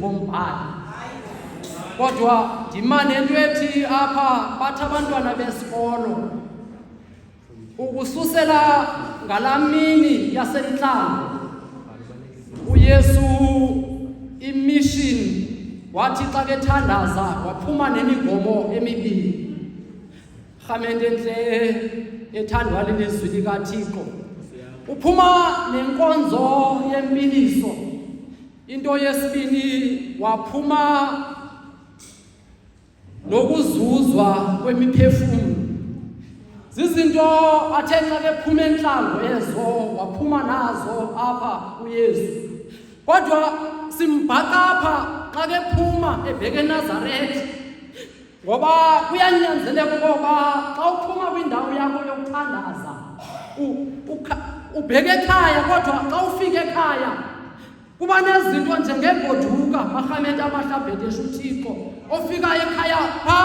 njengombhali. Kodwa ndimane into ethi apha bathi abantwana besikolo ukususela ngalamini yasentlango uYesu imission wathi xa kethandaza waphuma nemigomo emibili. Rhamente entle ethandwa lilizwi likaThixo. Uphuma nenkonzo yempiliso. Into yesibini waphuma nokuzuzwa kwemiphefumlo. Zizinto athe xa kephuma entlango ezo waphuma nazo apha uYesu. Kodwa simbhaqa apha xa kephuma ebheke eNazaretha, ngoba kuyanyanzeleka ukuba xa uphuma kwindawo yakho yokuthandaza ubheke ekhaya. Kodwa xa ufika ekhaya kuba nezinto njengegoduka marhamente amahlabhetesha uThixo ofikayo ekhaya pha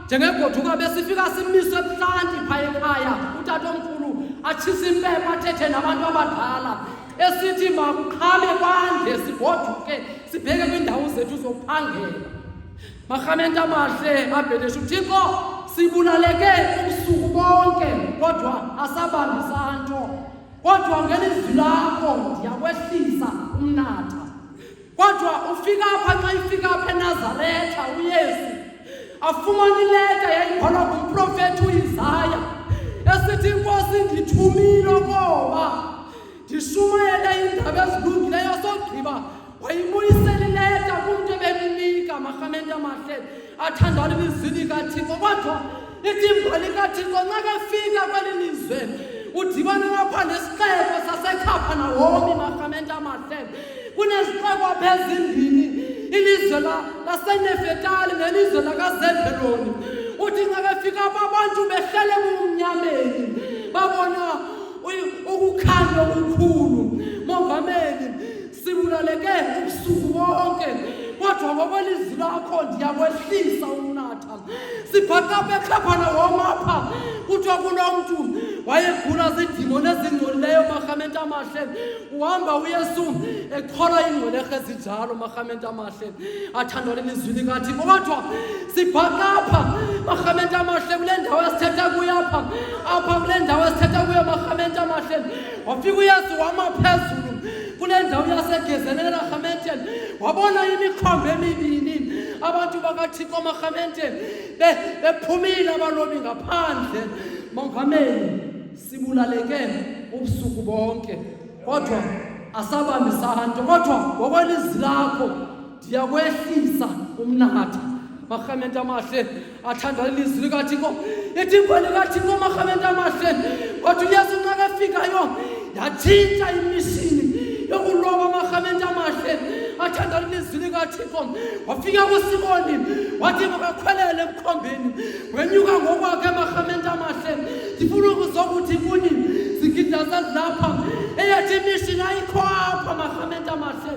njengegoduka besifika simiswe ebuhlanti pha ekhaya utatomkhulu atshisa impepha athethe nabantu abadala esithi makuqhame kwande sigoduke sibheke kwiindawo zethu zokuphangela. Marhamente amahle abhetesha uThixo sibulaleke ubusuku bonke kodwa asabambi santo. Kodwa ngelizwi lakho ndiyakwehlisa umnatha. Kodwa ufika apha xa ifika apha eNazaretha uYesu afumana ileta yayibhalwa ngumprofethi uIsaya esithi inkosi ndithumile ukuba ndishumayele iindaba ezilungileyo. Sogqiba wayibuyisela ileta kumntu ebemnika. Marhamente amahle athandwa lilizwi likaThixo. Kodwa ithimba likaThixo nxa kefika kweli lizwe udibana lapha nesixeko saseKhaphanahomi. Marhamente amahle kunezixeko apha ezimbini, ilizwe laseNefetali nelizwe lakaZebheloni. Uthi nxa kefika apha abantu behlele kumnyameni babona ukukhanya okukhulu. Mongameli sibulaleke ubusuku bonke kodwa ngokwelizwi lakho ndiyakwehlisa umnatha. Sibhaqa apha eKhaphanahomi apha kuthiwa kunomntu wayegula ziidimoni ezingcolileyo. Marhamente amahle uhamba uYesu echola iingcwelerhe ezinjalo. Marhamente amahle athandwa lilizwi likaThixo. Kodwa sibhaqa apha marhamente amahle kule ndawo esithetha kuyo apha kule ndawo esithetha kuyo. Marhamente amahle wafika uYesu wama phezulu kule ndawo yaseGezemane. Marhamente wabona imikhombe emibini abantu bakaThixo marhamente bephumile abalobi ngaphandle. Mongameli sibulaleke ubusuku bonke kodwa asabambi santo. Kodwa ngokwelizwi lakho ndiyakwehlisa umnatha. Marhamente amahle athandwa lilizwi likaThixo. Ithimba likaThixo marhamente amahle kodwa uYesu nxa kefikayo yatshintsha imishini yokuloba. Marhamente amahle athandwa lilizwi likaThixo. Wafika kuSimoni wathi makakhwelele emkhombeni wenyuka ngokwakhe. Marhamente amahle ndifuna ukuzokuthi kuni zigidlaza lapha eyathi imishini ayikho apha. Marhamente amahle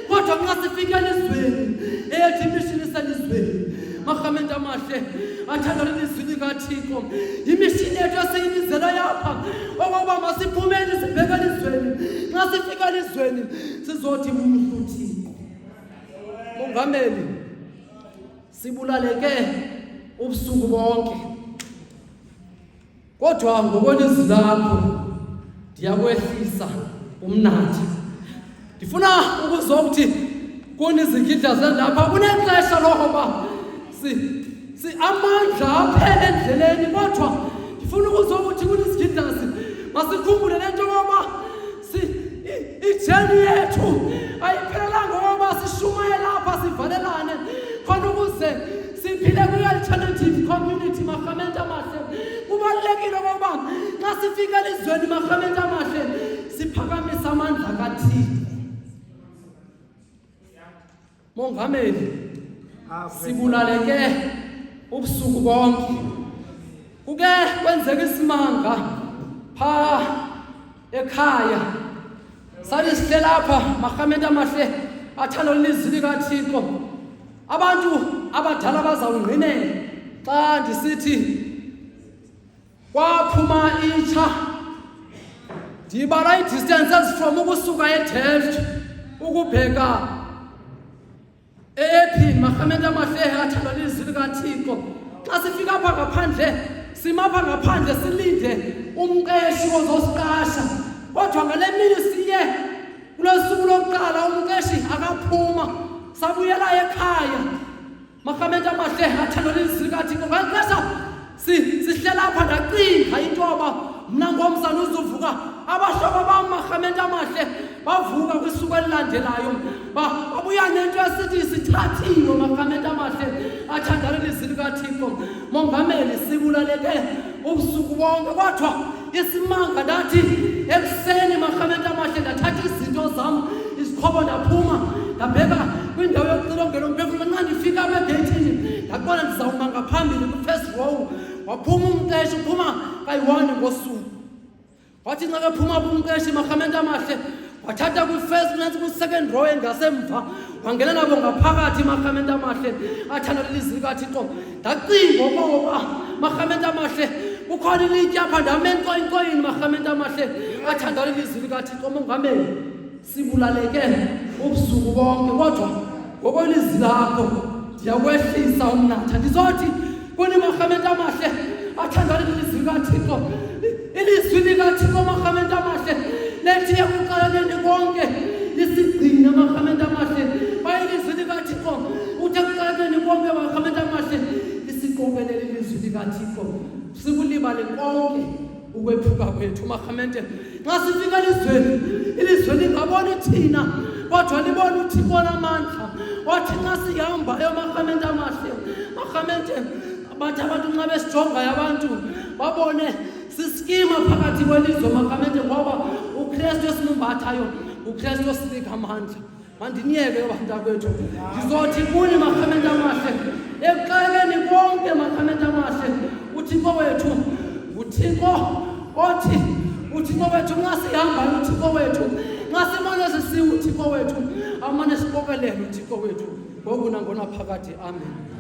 kodwa nxa sifika elizweni eyathi imishini iselizweni. Marhamente amahle athandwa lilizwi likaThixo. Imishini yethu esiyibizela yapha okokuba masiphumeni sibheke elizweni. Nxa sifika elizweni sizothi mumhlu uThixo. Mongameli sibulaleke ubusuku bonke kodwa ngokwelizwi lakho ndiyakwehlisa umnatha. Ndifuna ukuzokuthi kuni zigidla zalapha kunexesha lokuba amandla aphele endleleni. Kodwa ndifuna ukuzokuthi kuni zigidlazi masikhumbule le nto yokuba ijeni yethu ayiphelelanga ngoba sishumayela lapha sivalelane khona ukuze siphile kwi-alternative community. Marhamente amahle kubalulekile ukuba nxa sifika elizweni marhamente amahle siphakamise amandla kaThixo. Mongameli sibulaleke ubusuku bonke. Kuke kwenzeka isimanga pha ekhaya sathi sihle lapha marhamente amahle athandwa lilizwi likaThixo. Abantu abadala bazawungqinela xa ndisithi kwaphuma itsha. Ndibala i-distance from ukusuka eDelft ukubheka makamende amahle athandwa lizwi likaThixo. Xa sifika apha ngaphandle, simapha ngaphandle silinde umqeshi ozosiqasha. Kodwa ngale mini siye kulosuku lokuqala umqeshi akaphuma, sabuyela ekhaya. Makamende amahle athandwa lizwi likaThixo. Ngexesha sihlela apha ndacinga into yoba mna ngomzana uzovuka abahlobo bam makamende amahle bavuka kwisuku elilandelayo babuya nento esithi sithathiwe makamende amahle athandana lizwi likaThixo. Mongameli sibulaleke ubusuku bonke, kodwa isimanga ndathi ekuseni makamende amahle ndathatha izinto zam izikhobo ndaphuma ndabheka kwindawo yokucilongela umphefumlo. Nxa ndifika apha egeyithini ndaqonda ndizawuma ngaphambili kwi-first row. Waphuma umqeshi, uphuma kayi-1 ngosuku. Wathi nxa kephuma umqeshi makamende amahle wathatha kwi-first nansi kwi-second row engasemva wangena nabo ngaphakathi makamende amahle athandwa lilizwi likaThixo. Ndacinga okoba makamende amahle kukhona ilitye apha ndame enkoyinkoyini makamende amahle athandwa lilizwi likaThixo. Mongameli sibulaleke ubusuku bonke, kodwa ngokwelizwi lakho ndiyakwehlisa umnatha. Ndizothi kuni makamende amahle athandwa lilizwi likaThixo, ilizwi likaThixo makamende amahle lethi ekuqaleni konke lisigcine makamende amahle. Bayilizwi likaThixo uthi ekuqaleni konke makamende amahle lisiqokelele ilizwi likaThixo. Sikulibale konke ukwephuka kwethu makamende. Nxa sifika elizweni, ilizwe lingaboni thina kodwa libona uThixo namandla. Wathi nxa sihambayo makamende amahle makamende bathi abantu nxa besijongayo abantu babone siskima phakathi kwelizwe makamende, ngoba uKristu esimumbathayo uKristu osinika amandla. Mandiniyeke bantakwethu, ndizothi kuni makamende amahle ekuqaleni konke makamende amahle uThixo wethu uThixo othi uThixo wethu nxa sihambayo uThixo wethu nxa simane sisiwe uThixo wethu amane siqokelele uThixo wethu ngoku nangona phakathi. Amen.